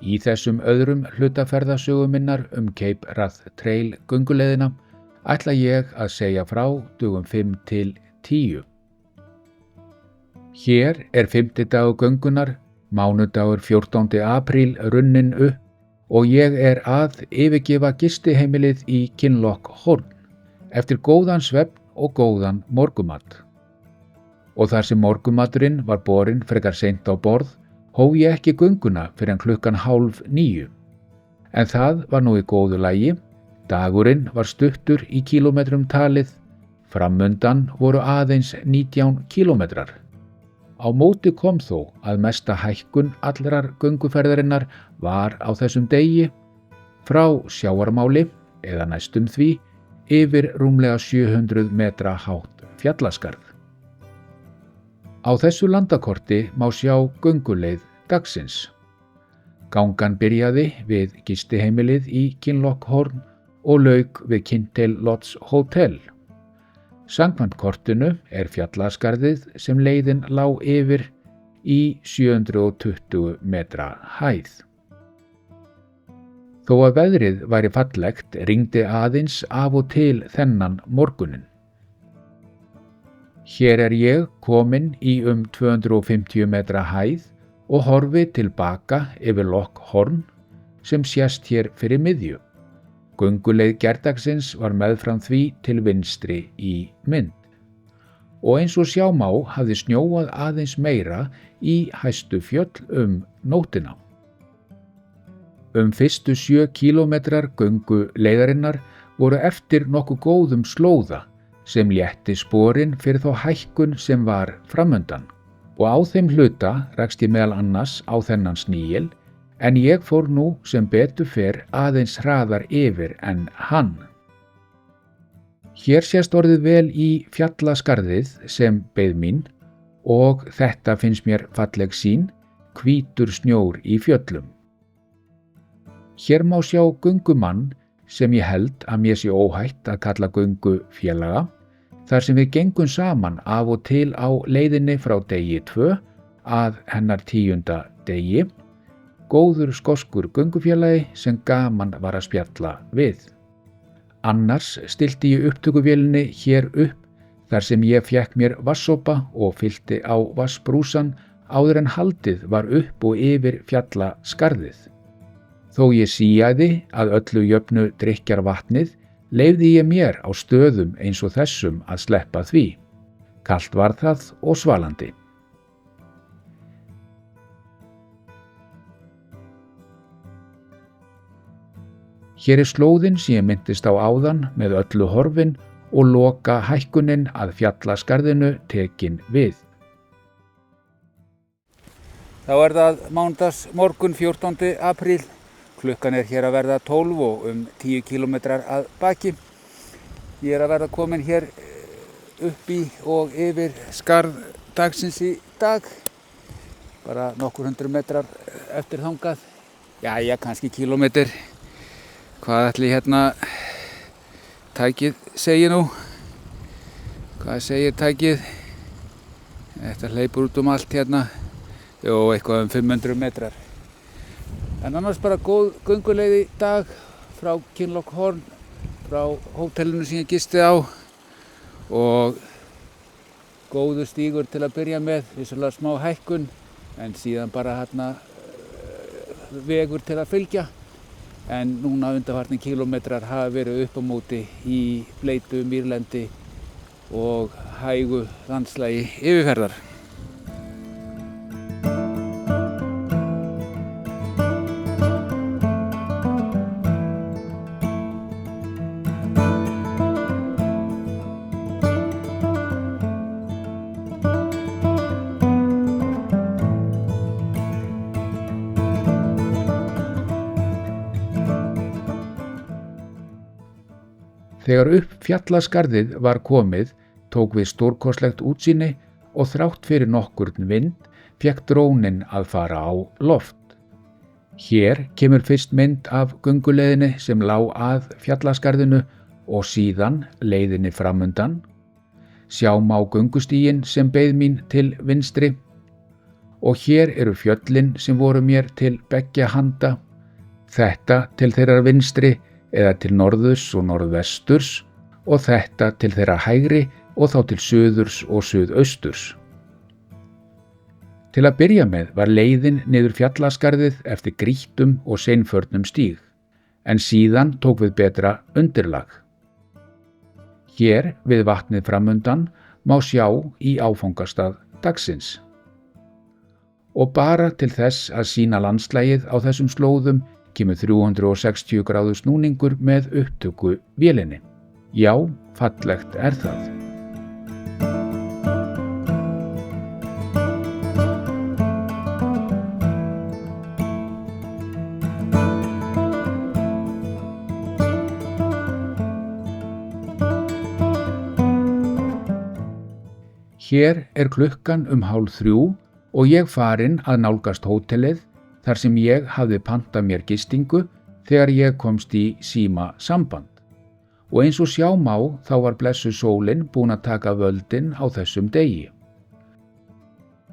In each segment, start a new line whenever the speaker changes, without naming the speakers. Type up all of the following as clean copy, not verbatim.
Í þessum öðrum hluta ferðasögu minnar Cape Wrath Trail gönguleiðina ætla ég að segja frá dögum 5 til 10. Hér 5. dagur göngunnar, mánudagur 14. apríl runninn upp og ég að yfirgefa gistiheimilið í Kinloch Horn eftir góðan svefn og góðan morgumat. Og þar sem morgumaturinn var borinn frekar seint á borð, hóf ég ekki gönguna fyrr en 8:30. En það var nú í góðu lagi, dagurinn var stuttur í kílómetrum talið, framundan voru aðeins 19 kílómetrar. Á móti kom þó að mesta hækkun allrar gönguferðarinnar var á þessum degi, frá sjávarmáli eða næstum því, yfir rúmlega 700 metra hátt fjallaskarð. Á þessu landakorti má sjá gönguleið dagsins. Gangan byrjaði við gistiheimilið í Kinloch Horn og lauk við Kintail Lodge Hotel. Samkvæmt kortinu fjallaskarðið sem leiðin lá yfir í 720 metra hæð. Þó að veðrið væri fallegt rigndi aðeins af og til þennan morguninn. Hér ég kominn í 250 metra hæð og horfi tilbaka yfir Loch Horn sem sést hér fyrir miðju. Gönguleið gærdagsins var meðfram því til vinstri í mynd. Og eins og sjá má hafði snjóað aðeins meira í hæstu fjöll nóttina. Fyrstu 7 kílómetrar gönguleiðarinnar voru eftir nokkuð góðum slóða sem létti sporin fyrir þá hækkun sem var framundan. Og á þeim hluta rakst ég meðal annars á þennan snígil, en ég fór nú sem betur fer aðeins hraðar yfir en hann. Hér sést orðið vel í fjallaskarðið sem beið mín og þetta finnst mér falleg sýn, hvítur snjór í fjöllum. Hér má sjá göngumann sem ég held að mér sé óhætt að kalla göngufélaga, þar sem við gengum saman af og til á leiðinni frá degi 2 að hennar 10. degi, góður skoskur göngufélagi sem gaman var að spjalla við. Annars stillti ég upptökuvélinni hér upp þar sem ég fékk mér vatnssopa og fyllti á vatnsbrúsan áður en haldið var upp og yfir fjallaskarðið. Þó ég síaði að öllu jöfnu drykkjarvatnið, leyfði ég mér á stöðum eins og þessum að sleppa því. Kalt var það og svalandi. Hér slóðin sem ég minntist á áðan með öllu horfin og loka hækkunin að fjallaskarðinu tekin við. Þá það mánudags morgun 14. apríl. Klukkan hér að verða 12 og 10 kílómetrar að baki. Ég að verða komin hér upp í og yfir skarð dagsins í dag. Bara nokkur 100 metrar eftir þangað. Jæja, kannski kílómetr. Hvað ætli tækið segir nú? Hvað segir tækið? Þetta hleypur út allt hérna. Jó, eitthvað 500 metrar. En annars bara góð gönguleið í dag frá Kinloch Horn, frá hótelinu sem ég gisti á og góður stígur til að byrja með, vissulega smá hækkun en síðan bara vegur til að fylgja. En núna undanfarnir kílómetrar hafa verið upp á móti í bleitu mýrlendi og hægu landslagi yfirferðar. Þegar upp fjallaskarðið var komið, tók við stórkostlegt útsýni og þrátt fyrir nokkurn vind fékk dróninn að fara á loft. Hér kemur fyrst mynd af gönguleiðinni sem lá að fjallaskarðinu og síðan leiðinni framundan. Sjá má göngustíginn sem beið mín til vinstri og hér eru fjöllin sem voru mér til beggja handa, þetta til þeirrar vinstri eða til norðurs og norðvesturs og þetta til þeirra hægri og þá til suðurs og suðausturs. Til að byrja með var leiðin niður fjallaskarðið eftir grýttum og seinförnum stíg, en síðan tók við betra undirlag. Hér við vatnið framundan má sjá í áfangastað dagsins. Og bara til þess að sýna landslagið á þessum slóðum kemur 360 gráðu snúningur með upptöku vélinni. Já, fallegt er það. Hér er klukkan 2:30 og ég farin að nálgast hótelið þar sem ég hafði pantað mér gistingu þegar ég komst í símasamband. Og eins og sjá má þá var blessuð sólin búin að taka völdin á þessum degi.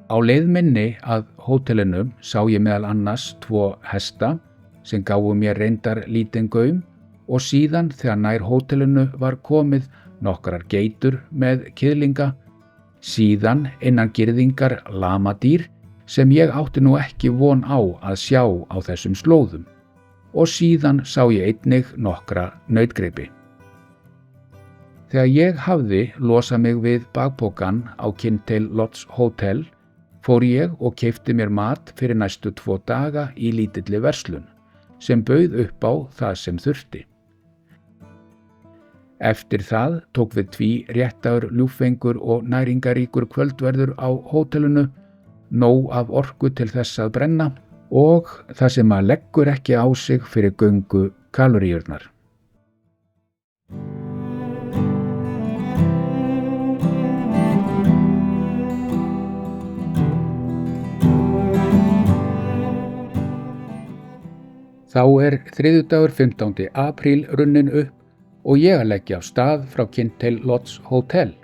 Á leið minni að hótelinu sá ég meðal annars 2 hesta sem gáfu mér reyndar lítinn gaum og síðan þegar nær hótelinu var komið nokkrar geitur með kiðlinga, síðan innan girðingar lamadýr sem ég átti nú ekki von á að sjá á þessum slóðum og síðan sá ég einnig nokkra nautgripi. Þegar ég hafði losað mig við bakpokann á Kintail Lodge Hotel fór ég og keypti mér mat fyrir næstu 2 daga í lítilli verslun sem bauð upp á það sem þurfti. Eftir það tók við tvíréttaður, ljúffengur og næringaríkur kvöldverður á hótelinu, nóg af orku til þess að brenna og það sem maður leggur ekki á sig fyrir göngu kaloríurnar. Þá er þriðjudagur 15. apríl runnin upp og ég að leggja af stað frá Kintail Lodge Hotel,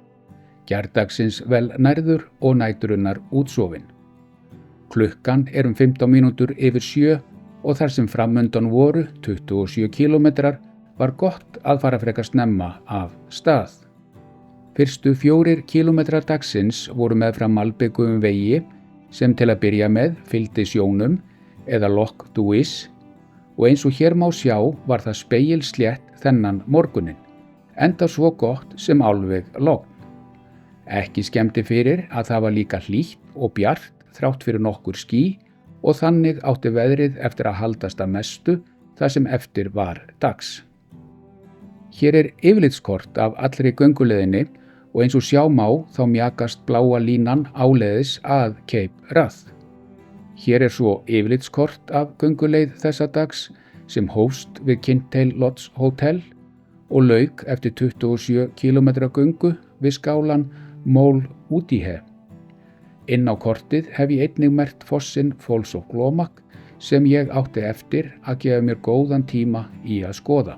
gærdagsins vel nærður og næturinnar útsofin. Klukkan er 15 mínútur yfir 7 og þar sem framundan voru 27 kílómetrar var gott að fara frekar snemma af stað. Fyrstu 4 kílómetrar dagsins voru meðfram malbikuðum vegi sem til að byrja með fylgdi sjónum eða Loch Duis og eins og hér má sjá var það spegilslétt þennan morguninn, enda svo gott sem alveg logn. Ekki skemmdi fyrir að það var líka hlýtt og bjart þrátt fyrir nokkur ský og þannig átti veðrið eftir að haldast að mestu það sem eftir var dags. Hér er yfirlitskort af allri gönguleiðinni og eins og sjá má þá mjakast bláa línan áleiðis að Cape Wrath. Hér er svo yfirlitskort af gönguleið þessa dags sem hófst við Kintail Lodge Hotel og lauk eftir 27 kílómetra göngu við skálan Moel Udihe. Inn á kortið hef ég einnig merkt fossinn Falls of Glommak sem ég átti eftir að gefa mér góðan tíma í að skoða.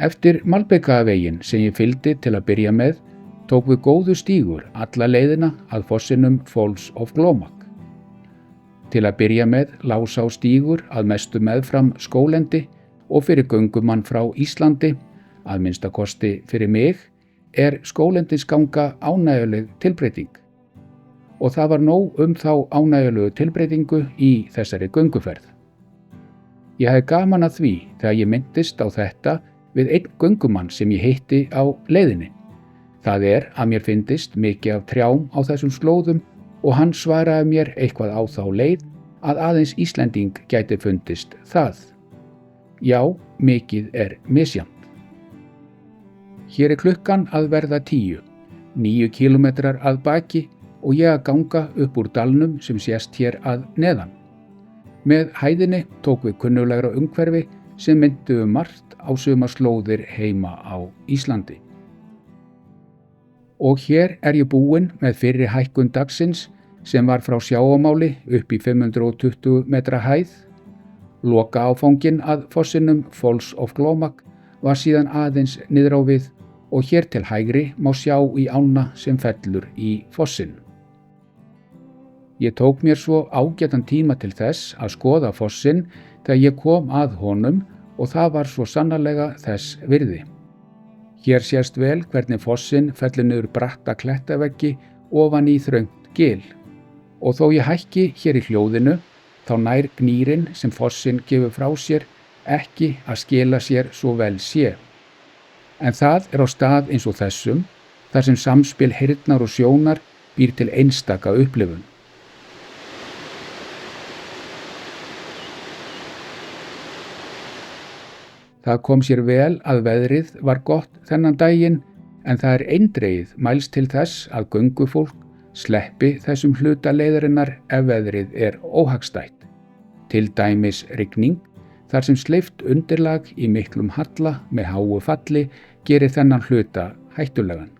Eftir malbikaðaveginn sem ég fylgdi til að byrja með tók við góður stígur alla leiðina að fossinum Falls of Glommak. Til að byrja með lá sá stígur að mestu meðfram skóglendi og fyrir göngumann frá Íslandi, að minnsta kosti fyrir mig, er skóglendisganga ánægjuleg tilbreyting. Og það var nóg þá ánægjulegu tilbreytingu í þessari gönguferð. Ég hef gaman að því þegar ég minntist á þetta við einn göngumann sem ég hitti á leiðinni. Það er að mér fyndist mikið af trjám á þessum slóðum og hann svaraði mér eitthvað á þá leið að aðeins Íslending gæti fundist það. Já, mikið er misjafnt. Hér er klukkan að verða 10, 9 kílómetrar að baki og ég að ganga upp úr dalnum sem sést hér að neðan. Með hæðinni tók við kunnuglegra umhverfi sem minntu margt á suma slóðir heima á Íslandi. Og hér er ég búinn með fyrri hækkun dagsins sem var frá sjávarmáli upp í 520 metra hæð. Loka áfanginn að fossinum Falls of Glommak var síðan aðeins niður á við og hér til hægri má sjá í ána sem fellur í fossin. Ég tók mér svo ágætan tíma til þess að skoða fossinn þegar ég kom að honum og það var svo sannarlega þess virði. Hér sést vel hvernig fossinn fellur niður bratta klettaveggi ofan í þröngt gil. Og þó ég hækki hér í hljóðinu, þá nær gnýrin sem fossinn gefur frá sér ekki að skila sér svo vel sé. En það er á stað eins og þessum, þar sem samspil heyrnar og sjónar býr til einstaka upplifun. Það kom sér vel að veðrið var gott þennan daginn, en það er eindregið mælst til þess að göngufólk sleppi þessum hluta leiðarinnar ef veðrið er óhagstætt. Til dæmis rigning, þar sem sleipt undirlag í miklum halla með háu falli gerir þennan hluta hættulegan.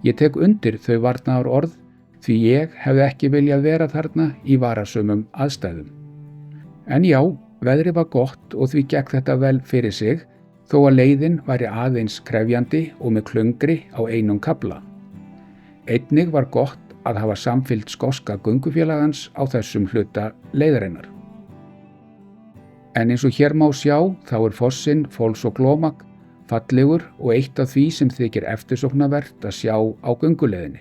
Ég tek undir þau varnaðarorð því ég hefði ekki viljað vera þarna í varasömum aðstæðum. En já, veðrið var gott og því gekk þetta vel fyrir sig, þó að leiðin væri aðeins krefjandi og með klöngri á einum kafla. Einnig var gott að hafa samfylgd skoska göngufélagans á þessum hluta leiðarinnar. En eins og hér má sjá, þá er fossinn Falls of Glomag fallegur og eitt af því sem þykir eftirsóknarvert að sjá á gönguleiðinni.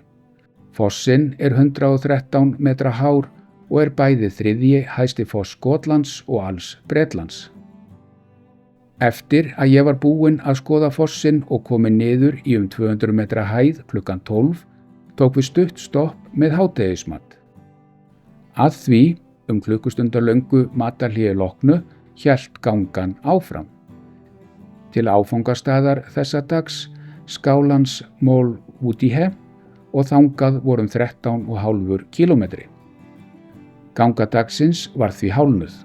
Fossinn er 113 metra hár og er bæði þriðji hæsti foss Skotlands og alls Bretlands. Eftir að ég var búinn að skoða fossinn og komið niður í 200 metra hæð klukkan 12, tók við stutt stopp með hádegismat. Að því, klukkustundarlöngu matarhléi loknu, hélt gangan áfram. Til áfangastaðar þessa dags, Skálans Mól Wútihe, og þangað vorum 13,5 kílómetri. Ganga dagsins var því hálfnuð.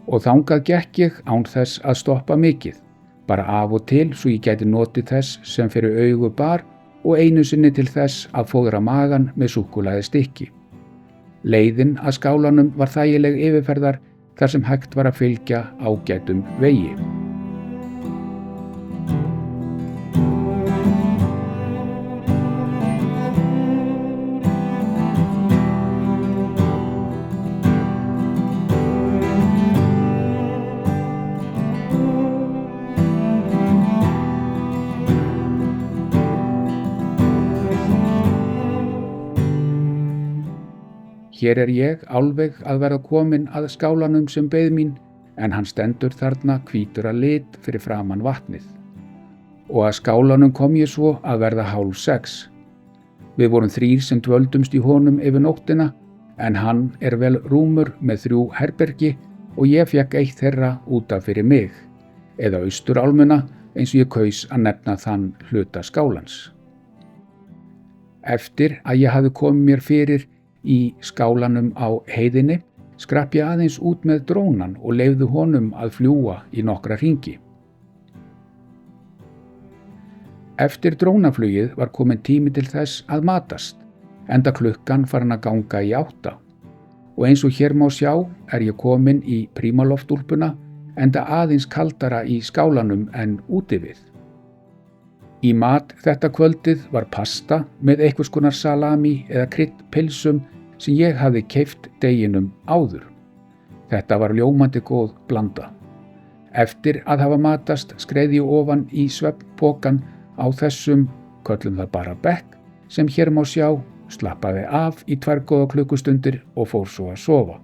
Og þangað gekk ég án þess að stoppa mikið, bara af og til svo ég gæti notið þess sem fyrir augu bar og einu sinni til þess að fóðra magann með súkkulaði stykki. Leiðin að skálanum var þægileg yfirferðar þar sem hægt var að fylgja ágætum vegi. Hér er ég alveg að verða kominn að skálanum sem beið mín, en hann stendur þarna hvítur að lit fyrir framan vatnið. Og að skálanum kom ég svo að verða 5:30. Við vorum 3 sem dvöldumst í honum yfir nóttina, en hann er vel rúmur með 3 herbergi og ég fékk eitt þeirra út af fyrir mig, eða austurálmuna eins og ég kaus að nefna þann hluta skálans. Eftir að ég hafði komið mér fyrir í skálanum á heiðinni, skrapp ég aðeins út með drónan og leyfði honum að fljúga í nokkra hringi. Eftir drónaflugið var kominn tími til þess að matast, enda klukkan farin að ganga í 8. Og eins og hér má sjá er ég kominn í prímaloftúlpuna, enda aðeins kaldara í skálanum en úti við. Í mat þetta kvöldið var pasta með einhvers konar salami eða kryddpylsum sem ég hafði keypt deginum áður. Þetta var ljómandi góð blanda. Eftir að hafa matast skreið ég ofan í svefnpokann á þessum, köllum það bara bekk, sem hér má sjá, slappaði af í 2 góða klukkustundir og fór svo að sofa.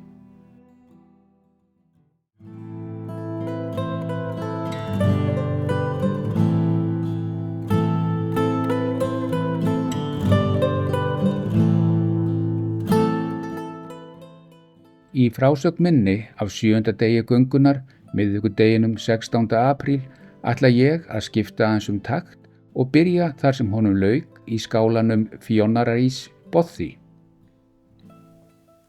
Í frásögn minni af 7. degi göngunnar, miðvikudeginum 16. apríl, ætla ég að skipta aðeins takt og byrja þar sem honum lauk í skálanum Fionarís Bothy.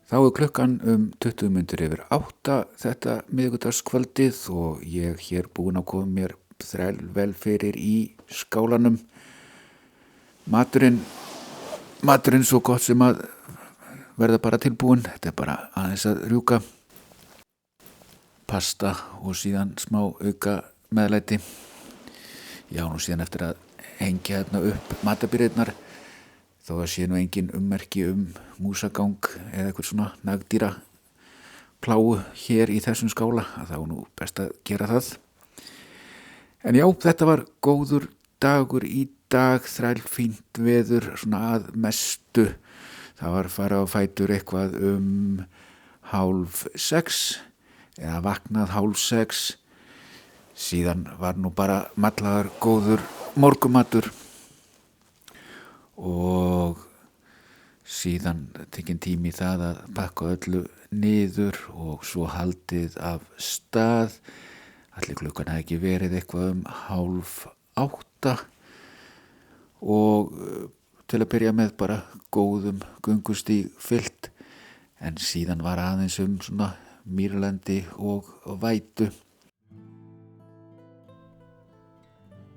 Þá er klukkan 20 mínútur yfir 8 þetta miðvikudagskvöldið og ég hér búinn að koma mér þrælvel fyrir í skálanum. Maturinn svo gott sem að verða bara tilbúin. Þetta er bara aðeins að rjúka. Pasta og síðan smá auka meðlæti. Já, nú síðan eftir að hengja hérna upp matabirgðirnar þó að sé nú engin ummerki músagang eða eitthvað svona nagdýra pláu hér í þessum skála, að þá nú best að gera það. En já, þetta var góður dagur í dag, þrælfínt veður svona að mestu. Það var farið á fætur eitthvað 5:30 eða vaknað 5:30. Síðan var nú bara mallaður góður morgumatur og síðan tekinn tími í það að pakka öllu niður og svo haldið af stað. Allir klukkan hefði ekki verið eitthvað 7:30 og til að byrja með bara góðum göngustíg fyllt, en síðan var aðeins svona mýrlendi og vætu.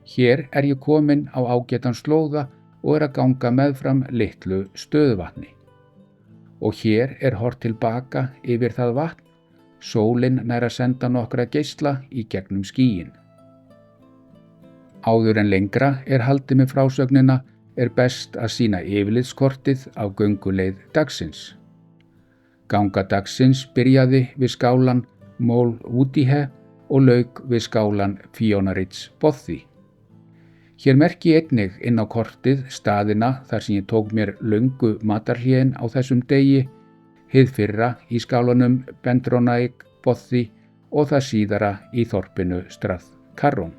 Hér ég komin á ágætan slóða og að ganga meðfram litlu stöðuvatni. Og hér horft tilbaka yfir það vatn, sólin nær að senda nokkra geisla í gegnum skýin. Áður en lengra haldið með frásögnina best að sýna yfirlitskortið af gönguleið dagsins. Ganga dagsins byrjaði við skálan Mól Útihe og lauk við skálan Fionarits Bothy. Hér merki ég einnig inn á kortið staðina þar sem ég tók mér löngu matarhlén á þessum degi, hið fyrra í skálanum Bendronaig Bothy og það síðara í þorpinu Strath Carron.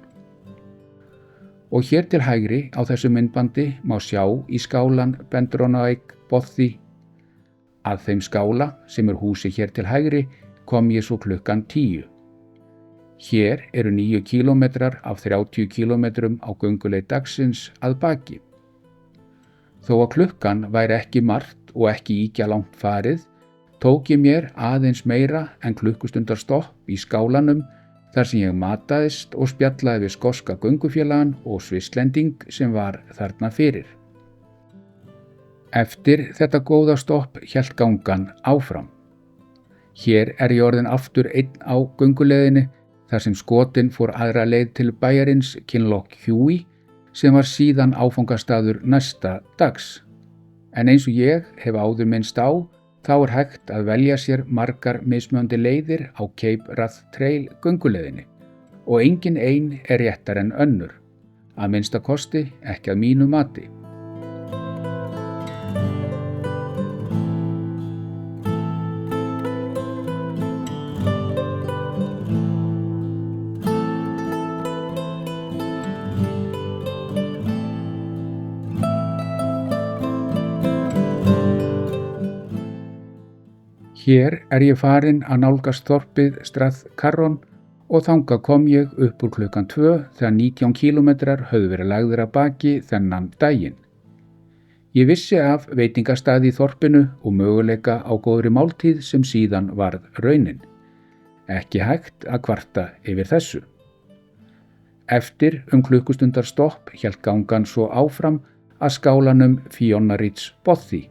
Og hér til hægri á þessu myndbandi má sjá í skálan Bendronaig Bothy. Að þeim skála sem húsi hér til hægri kom ég svo klukkan 10. Hér 9 kílómetrar af 30 kílómetrum á gönguleið dagsins að baki. Þó að klukkan væri ekki margt og ekki ýkja langt farið, tók ég mér aðeins meira en klukkustundar stopp í skálanum þar sem ég mataðist og spjallaði við skoska göngufélagann og svisslending sem var þarna fyrir. Eftir þetta góða stopp hélt gangan áfram. Hér ég orðinn aftur einn á gönguleiðinni þar sem skotin fór aðra leið til bæjarins Kinloch Huey sem var síðan áfangastaður næsta dags. En eins og ég hef áður minnst á, þá hægt að velja sér margar mismunandi leiðir á Cape Wrath Trail gönguleiðinni og engin ein réttar en önnur, að minnsta kosti ekki að mínu mati. Hér ég farin að nálgast þorpið Strath Carron og þangað kom ég upp úr klukkan 2 þegar 19 kílómetrar höfðu verið lagðir að baki þennan daginn. Ég vissi af veitingastaði í þorpinu og möguleika á góðri máltíð sem síðan varð raunin. Ekki hægt að kvarta yfir þessu. Eftir klukkustundar stopp hélt gangan svo áfram að skálanum Fionarits Bothy.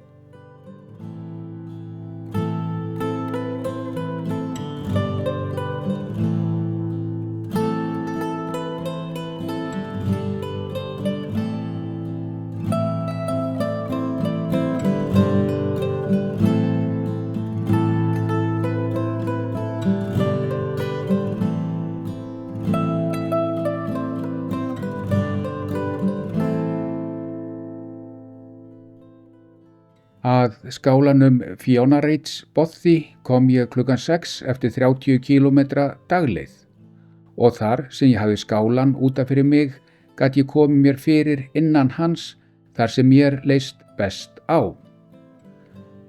Að skálanum Fionarits Bothy kom ég klukkan 6 eftir 30 kílómetra dagleið og þar sem ég hafði skálan útaf fyrir mig gat ég komið mér fyrir innan hans þar sem mér leist best á.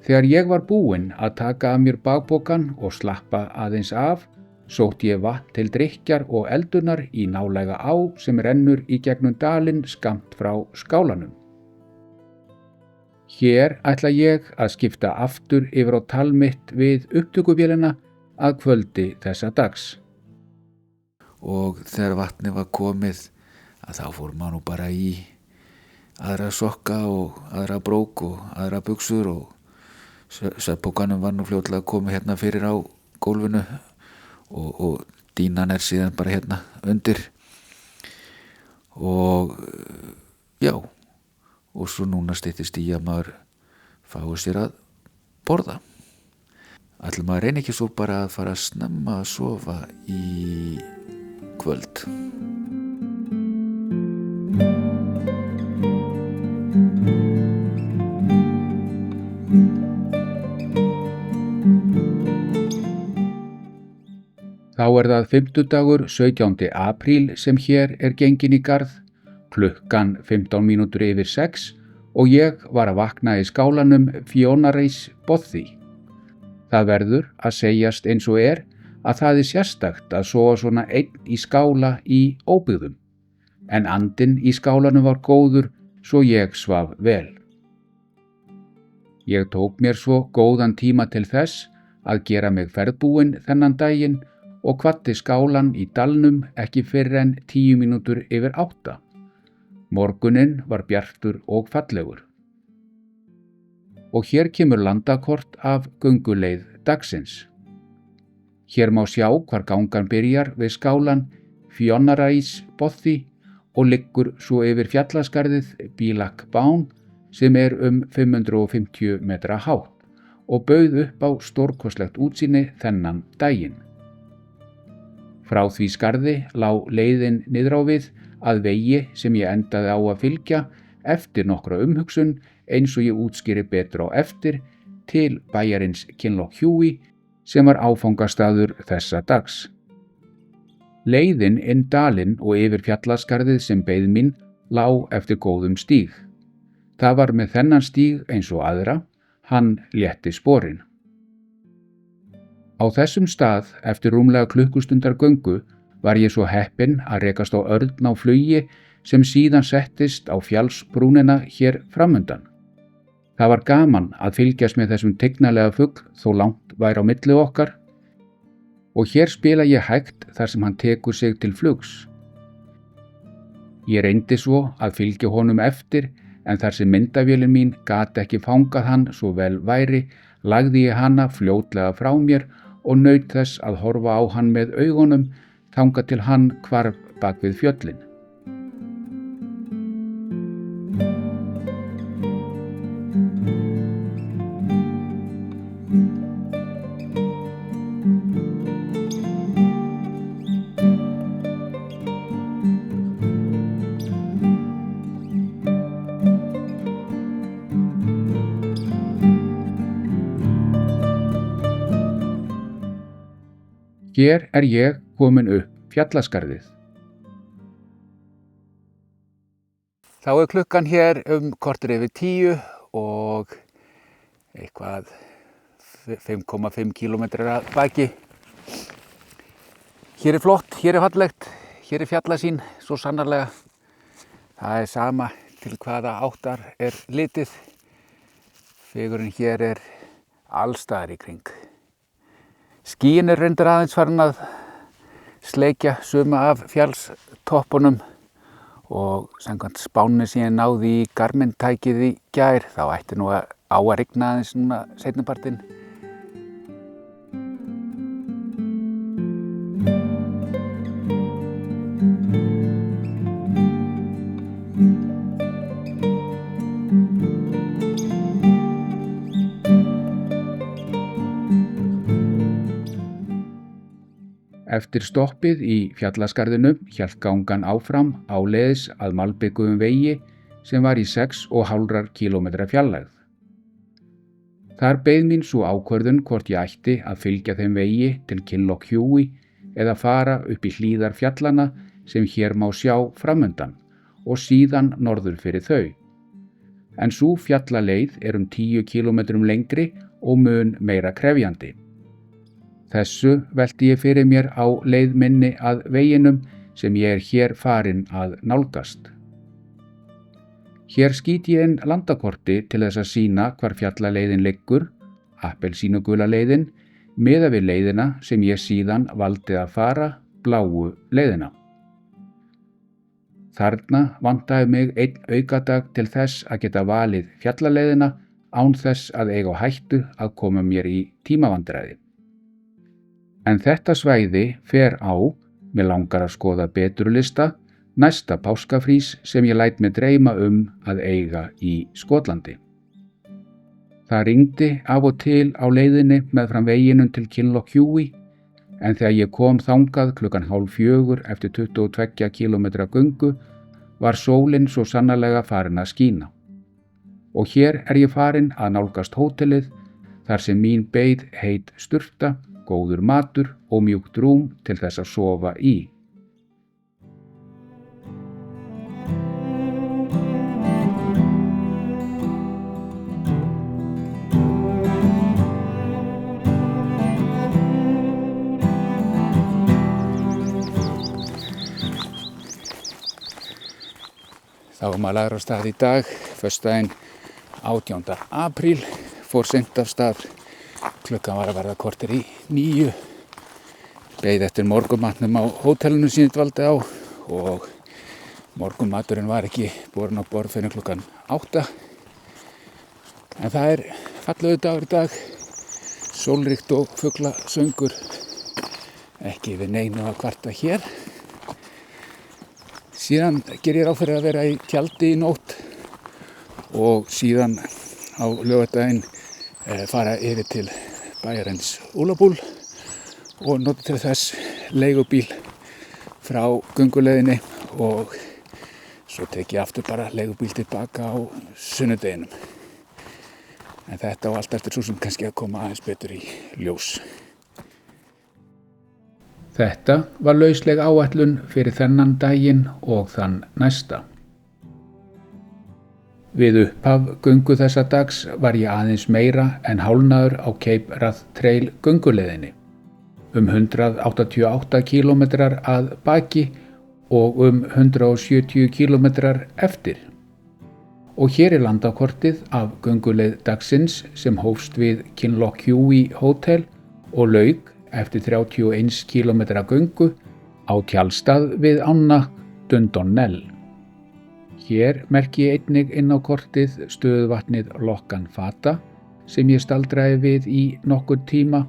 Þegar ég var búinn að taka af mér bakpokann og slappa aðeins af, sótti ég vatn til drykkjar og eldunar í nálæga á sem rennur í gegnum dalinn skammt frá skálanum. Hér ætla ég að skipta aftur yfir á tal mitt við upptökuvélina að kvöldi þessa dags.
Og þegar vatni var komið að þá fór maður nú bara í aðra sokka og aðra brók og aðra buxur og svefnpokanum var nú fljótlega komið hérna fyrir á gólfinu og dýnan síðan bara hérna undir og já, og svo núna styttist í að maður fái sér að borða. Ætli maður reyni ekki svo bara að fara snemma að sofa í kvöld.
Þá það fimmtudagur 17. apríl sem hér gengin í garð, klukkan 15 mínútur yfir 6 og ég var að vakna í skálanum Fionareis Bothy. Það verður að segjast eins og að það sérstakt að sofa svona einn í skála í óbyggðum, en andinn í skálanum var góður svo ég svaf vel. Ég tók mér svo góðan tíma til þess að gera mig ferðbúinn þennan daginn og kvaddi skálan í dalnum ekki fyrr en 10 mínútur yfir 8. Morguninn var bjartur og fallegur. Og hér kemur landakort af gönguleið dagsins. Hér má sjá hvar gangan byrjar við skálan Fionareis Bothy og liggur svo yfir fjallaskarðið Bílak Bán sem 550 metra hátt og bauð upp á stórkostlegt útsýni þennan daginn. Frá því skarði lá leiðin niður á við að vegi sem ég endaði á að fylgja eftir nokkra umhugsun eins og ég útskýri betur á eftir til bæjarins Kinlochhuí sem var áfangastaður þessa dags. Leiðin inn dalinn og yfir fjallaskarðið sem beið mín lá eftir góðum stíg. Það var með þennan stíg eins og aðra, hann létti sporin. Á þessum stað, eftir rúmlega klukkustundar göngu, var ég svo heppinn að rekast á örn á flugi sem síðan settist á fjallsbrúnina hér framundan. Það var gaman að fylgjast með þessum tignalega fugl þó langt væri á milli okkar og hér spila ég hægt þar sem hann tekur sig til flugs. Ég reyndi svo að fylgja honum eftir en þar sem myndavélin mín gat ekki fangað hann svo vel væri, lagði ég hana fljótlega frá mér og naut þess að horfa á hann með augunum þangað til hann hvarf bak við fjöllin. Hér ég komin upp fjallaskarðið. Þá klukkan hér korter yfir 10 og eitthvað 5,5 kílómetrar að baki. Hér flott, hér fallegt, hér fjallasýn, svo sannarlega. Það sama til hvaða áttar litið. Fegurinn hér allstaðar í kring. Skýin reyndar aðeins farin að sleikja suma af fjallstoppunum og samkvæmt spánni sem ég náði í Garmin-tækið í gær þá ætti nú að rigna aðeins núna seinnipartinn. Eftir stoppið í fjallaskarðinu hélt gangan áfram áleiðis að malbikuðum vegi sem var í 6,5 kílómetra fjarlægð. Þar beið mín svo ákvörðun hvort ég ætti að fylgja þeim vegi til Kinlochhuí eða fara upp í hlíðar fjallana sem hér má sjá framundan og síðan norður fyrir þau. En sú fjallaleið 10 kílómetrum lengri og mun meira krefjandi. Þessu velti ég fyrir mér á leið minni að veginum sem ég hér farin að nálgast. Hér skýt ég inn landakorti til þess að sýna hvar fjallaleiðin liggur, appelsínugula leiðin, miðað við leiðina sem ég síðan valdi að fara, bláu leiðina. Þarna vantaði mig einn aukadag til þess að geta valið fjallaleiðina án þess að eiga á hættu að koma mér í tímavandræði. En þetta svæði fer á, mig langar að skoða beturlista, næsta páskafrís sem ég læt mig dreyma að eiga í Skotlandi. Það rigndi af og til á leiðinni meðfram veginum til Kinlochhuey, en þegar ég kom þangað klukkan 3:30 eftir 22 kílómetra göngu var sólin svo sannarlega farin að skína. Og hér ég farin að nálgast hótelið þar sem mín beið heit sturta, góður matur og mjúkt rúm til þess að sofa í. Þá maður lagður á stað í dag, föstudaginn 18. apríl, fór seint af stað, klukkan var að verða korter í 9, beið eftir morgunmatnum á hótelinu sem ég dvaldi á og morgunmaturinn var ekki borinn á borð fyrir klukkan 8. En það fallegur dagur í dag, sólríkt og fuglasöngur, ekki við neinu að kvarta hér. Síðan ger ég ráð fyrir að vera í tjaldi í nótt og síðan á laugardaginn fara yfir til bæjarins Úlabúl og nota til þess leigubíl frá gönguleiðinni og svo tek ég aftur bara leigubíl tilbaka á sunnudeginum. En þetta á allt eftir svo sem kannski að koma aðeins betur í ljós. Þetta var lausleg áætlun fyrir þennan daginn og þann næsta. Við upphaf göngu þessa dags var ég aðeins meira en hálfnaður á Cape Wrath Trail gönguleiðinni, 188 kílómetrar að baki og 170 kílómetrar eftir. Og hér landakortið af gönguleið dagsins sem hófst við Kinlochhuey Hotel og lauk eftir 31 kílómetra göngu á tjaldstað við ána Dundonnell. Hér merki ég einnig inn á kortið stöðuvatnið Lochgan Fata sem ég staldraði við í nokkurn tíma,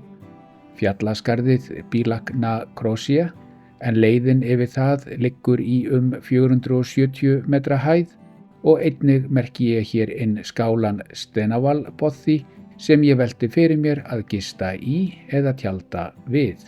fjallaskarðið Bílach na Crosia en leiðin yfir það liggur í 470 metra hæð og einnig merki ég hér inn skálan Stenavall Bothy sem ég velti fyrir mér að gista í eða tjalda við.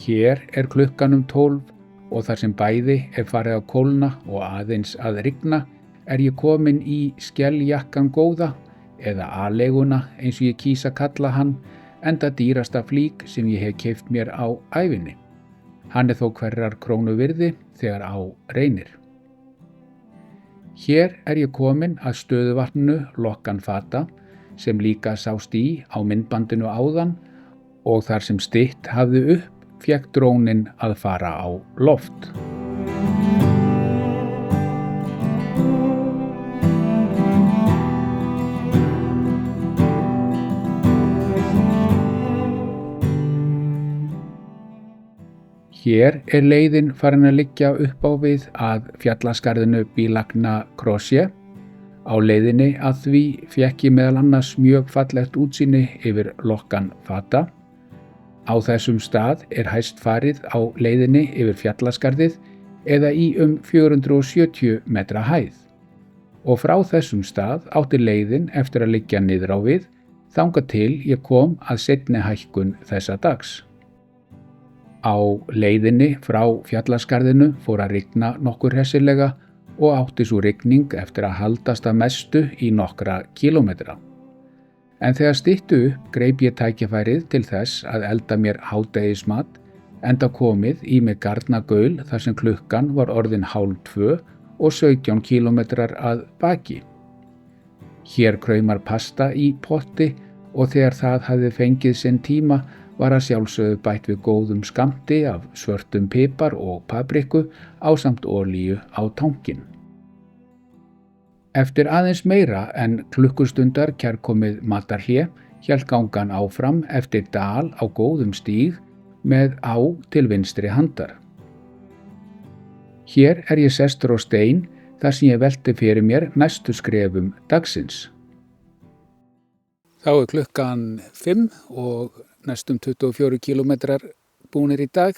Hér klukkan 12 og þar sem bæði farið að kólna og aðeins að rigna ég komin í skelljakkan góða eða A-leiguna eins og ég kýs að kalla hann, enda dýrasta flík sem ég hef keypt mér á ævinni. Hann þó hverrar krónu virði þegar á reynir. Hér ég komin að stöðuvatninu Lochgan Fata sem líka sást í á myndbandinu áðan og þar sem stytt hafði upp fékk dróninn að fara á loft. Hér leiðin farin að liggja upp á við að fjallaskarðinu Bílach na Crosia. Á leiðinni að því fékk ég meðal annars mjög fallegt útsýni yfir Lochgan Fata. Á þessum stað hæst farið á leiðinni yfir fjallaskarðið eða í 470 metra hæð. Og frá þessum stað átti leiðin eftir að liggja niður á við þangað til ég kom að seinni hækkun þessa dags. Á leiðinni frá fjallaskarðinu fór að rigna nokkur hressilega og átti sú rigning eftir að haldast að mestu í nokkra kílómetra. En þegar styttu upp greip ég tækifærið til þess að elda mér hádegismat enda komið í mig garna gaul þar sem klukkan var orðin 1:30 og 17 kílómetrar að baki. Hér kraumar pasta í potti og þegar það hafði fengið sinn tíma var að sjálfsögðu bætt við góðum skammti af svörtum pipar og papriku ásamt olíu á tankinn. Eftir aðeins meira en klukkustundar kærkomið matarhlé hélt gangan áfram eftir dal á góðum stíg með á til vinstri handar. Hér er ég sestur á stein þar sem ég velti fyrir mér næstu skrefum dagsins. Þá er klukkan 5 og næstum 24 kilometrar búnir í dag.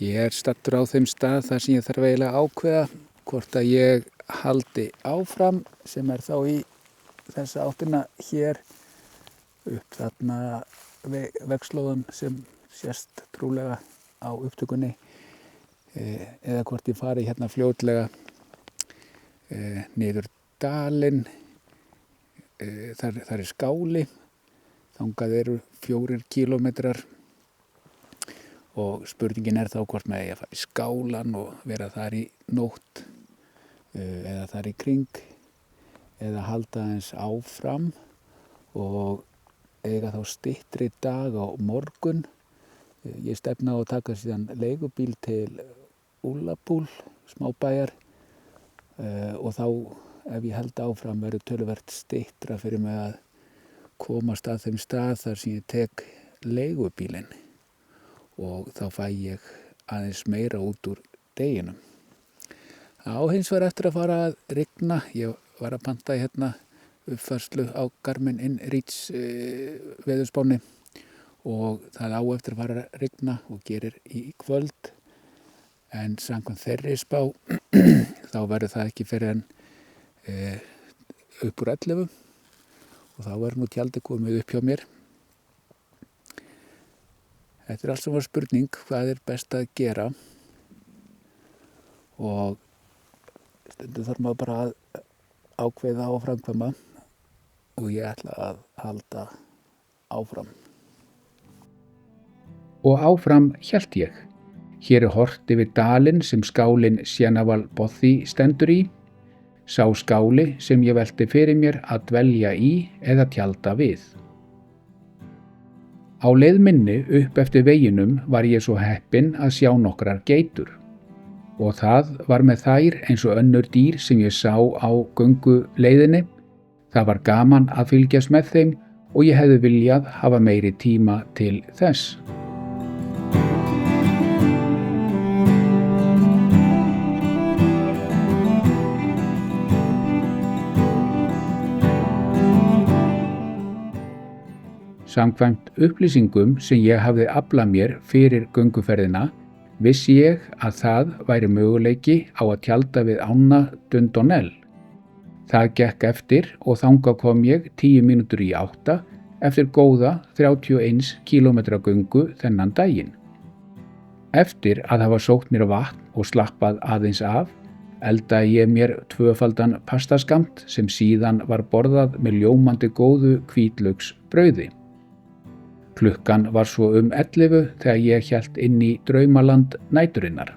Ég er staddur á þeim stað þar sem ég þarf eiginlega að ákveða hvort að ég haldi áfram, sem er þá í þessa áttina hér upp þarna vegslóðum sem sést trúlega á upptökunni, eða hvort ég fari hérna fljótlega niður dalinn. Þar er skáli, þangað eru 4 kilometrar og spurningin er þá hvort maður eigi að fara í skálan og vera þar í nótt eða þar í kring, eða halda aðeins áfram og eiga þá styttri dag á morgun. Ég stefna á að taka síðan leigubíl til Ullapúl, smábæjar, og þá ef ég held áfram verður töluvert styttra fyrir mig að komast að þeim stað þar sem ég tek leigubílinn og þá fæ ég aðeins meira út úr deginum. Hins vegar eftir að fara að rigna. Ég var að panta hérna uppfærslu á Garmin InReach veðurspánni og það á eftir að fara að rigna og gerir í kvöld, en samkvæmt þeirri spá þá verður það ekki fyrir en upp úr 11 og þá verður nú tjaldið komið upp hjá mér. Þetta er allt sem var spurning, hvað er best að gera, og stundum þarf maður bara að ákveða og framkvæma og ég ætla að halda áfram. Og áfram hélt ég. Hér er horft yfir dalinn sem skálinn Sienaval Bothy stendur í, sá skáli sem ég velti fyrir mér að dvelja í eða tjalda við. Á leið minni upp eftir veginum var ég svo heppinn að sjá nokkrar geitur og það var með þær eins og önnur dýr sem ég sá á gönguleiðinni. Það var gaman að fylgjast með þeim og ég hefði viljað hafa meiri tíma til þess. Samkvæmt upplýsingum sem ég hafði aflað mér fyrir gönguferðina vissi ég að það væri möguleiki á að tjalda við ána Dundonell. Það gekk eftir og þangað kom ég 10 mínútur í 8 eftir góða 31 kílómetra göngu þennan daginn. Eftir að hafa sótt mér vatn og slappað aðeins af, eldaði ég mér 2-faldan pastaskamt sem síðan var borðað með ljómandi góðu hvítlauksbrauði. Klukkan var svo 11 þegar ég hélt inn í draumaland næturinnar.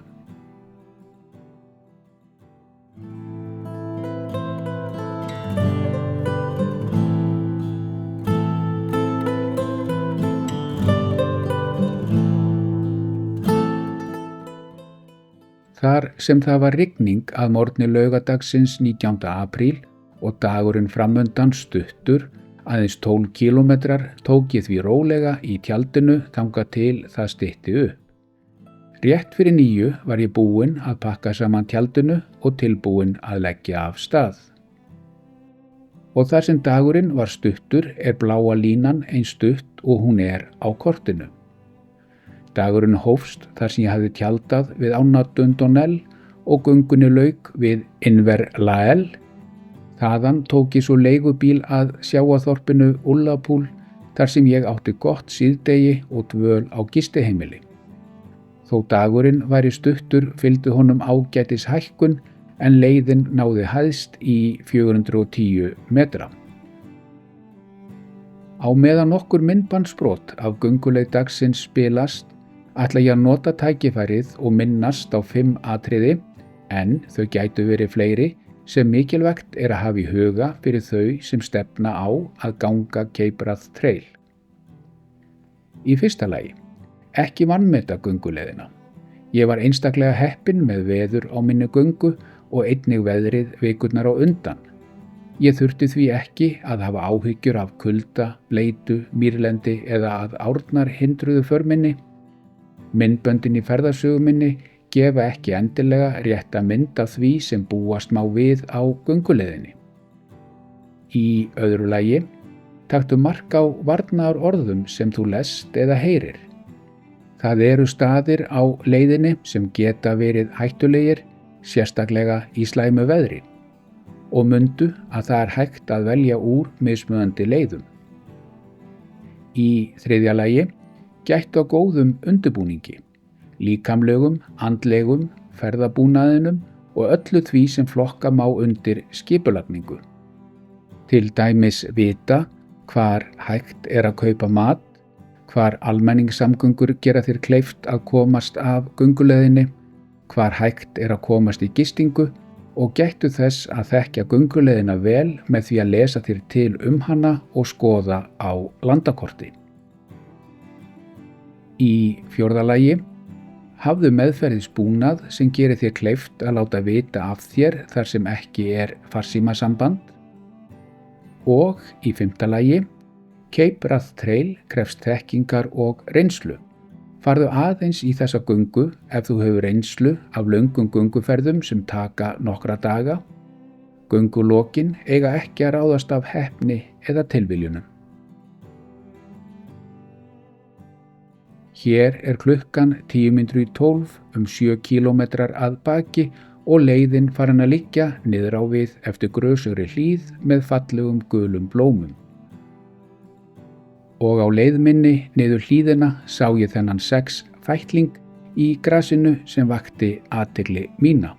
Þar sem það var rigning að morgni laugadagsins 19. apríl og dagurinn framundan stuttur, aðeins 12 kílómetrar, tók ég því rólega í tjaldinu þangað til það stytti upp. Rétt fyrir 9 var ég búinn að pakka saman tjaldinu og tilbúinn að leggja af stað. Og þar sem dagurinn var stuttur er bláa línan eins stutt og hún er á kortinu. Dagurinn hófst þar sem ég hafði tjaldað við ána Dundonell og göngunni lauk við Inverlael. Þaðan tók ég svo leigubíl að sjávarþorpinu Ullapúl þar sem ég átti gott síðdegi og dvöl á gistiheimili. Þó dagurinn væri stuttur fylgdi honum ágætis hækkun en leiðin náði hæðst í 410 metra. Á meðan nokkur myndbandsbrot af gönguleið dagsins spilast ætla ég að nota tækifærið og minnast á 5 atriði, en þau gætu verið fleiri, sem mikilvægt er að hafa í huga fyrir þau sem stefna á að ganga Cape Wrath Trail. Í fyrsta lagi, ekki vanmeta gönguleiðina. Ég var einstaklega heppinn með veður á minni göngu og einnig veðrið vikurnar á undan. Ég þurfti því ekki að hafa áhyggjur af kulda, bleytu, mýrlendi eða að árnar hindruðu för minni. Myndböndin í ferðasögu minni gefa ekki endilega rétta mynd af því sem búast má við á gönguleiðinni. Í öðru lagi, taktu mark á varnaðarorðum sem þú lest eða heyrir. Það eru staðir á leiðinni sem geta verið hættulegir, sérstaklega í slæmu veðri, og mundu að það er hægt að velja úr mismunandi leiðum. Í þriðja lagi, gættu á góðum undirbúningi, líkamlegum, andlegum, ferðabúnaðinum og öllu því sem flokka má undir skipulagningu. Til dæmis vita hvar hægt er að kaupa mat, hvar almenningssamgöngur gera þér kleift að komast af gönguleiðinni, hvar hægt er að komast í gistingu og gættu þess að þekkja gönguleiðina vel með því að lesa þér til hana og skoða á landakorti. Í fjórða lagi, hafðu meðferðisbúnað sem gerir þér kleift að láta vita af þér þar sem ekki er farsímasamband. Og í fimmta lagi, Cape Wrath Trail krefst þekkingar og reynslu. Farðu aðeins í þessa göngu ef þú hefur reynslu af löngum gönguferðum sem taka nokkra daga. Göngulokin eiga ekki að ráðast af heppni eða tilviljunum. Hér er klukkan 10:12 7 kílómetrar að baki og leiðin farin að liggja niður á við eftir grösugri hlíð með fallegum gulum blómum. Og á leið minni niður hlíðina sá ég þennan 6 fætling í grasinu sem vakti athygli mína.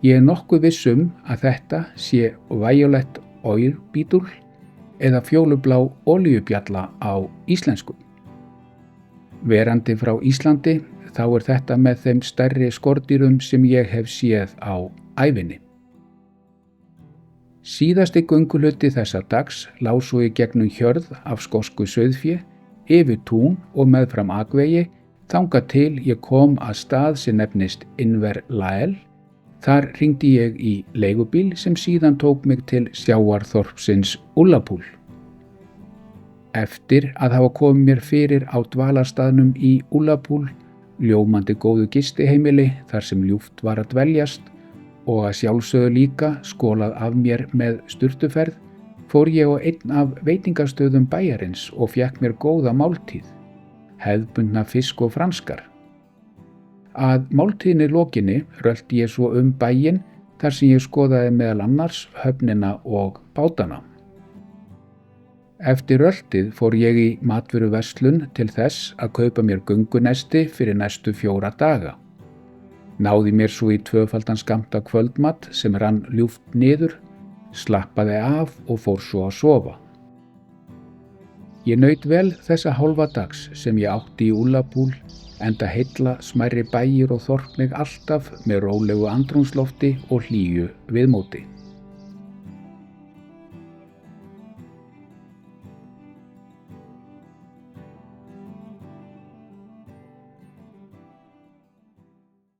Ég er nokkuð viss að þetta sé Violet Oil Beetle eða fjólublá olíubjalla á íslensku. Verandi frá Íslandi þá er þetta með þeim stærri skordýrum sem ég hef séð á ævinni. Síðasti gönguluti þessa dags lá svo í gegnum hjörð af skosku sauðfé, yfir tún og meðfram akvegi, þangað til ég kom að stað sem nefnist Inverlael. Þar hringdi ég í leigubíl sem síðan tók mig til sjávarþorpsins Ullapool. Eftir að hafa komið mér fyrir á dvalarstaðnum í Ullapool, ljómandi góðu gistiheimili þar sem ljúft var að dveljast, og að sjálfsögðu líka skolað af mér með sturtuferð, fór ég á einn af veitingastöðum bæjarins og fékk mér góða máltíð, hefðbundna fisk og franskar. Að máltíðinni lokinni rölti ég svo bæinn þar sem ég skoðaði meðal annars höfnina og bátana. Eftir röltið fór ég í matvöruverslun til þess að kaupa mér göngunesti fyrir næstu 4 daga. Náði mér svo í 2-faldan skammt af kvöldmat sem rann ljúft niður, slappaði af og fór svo að sofa. Ég naut vel þessa hálfa dags sem ég átti í Ullapool, enda heilla smærri bæir og þorp mig alltaf með rólegu andrúmslofti og hlýju viðmóti.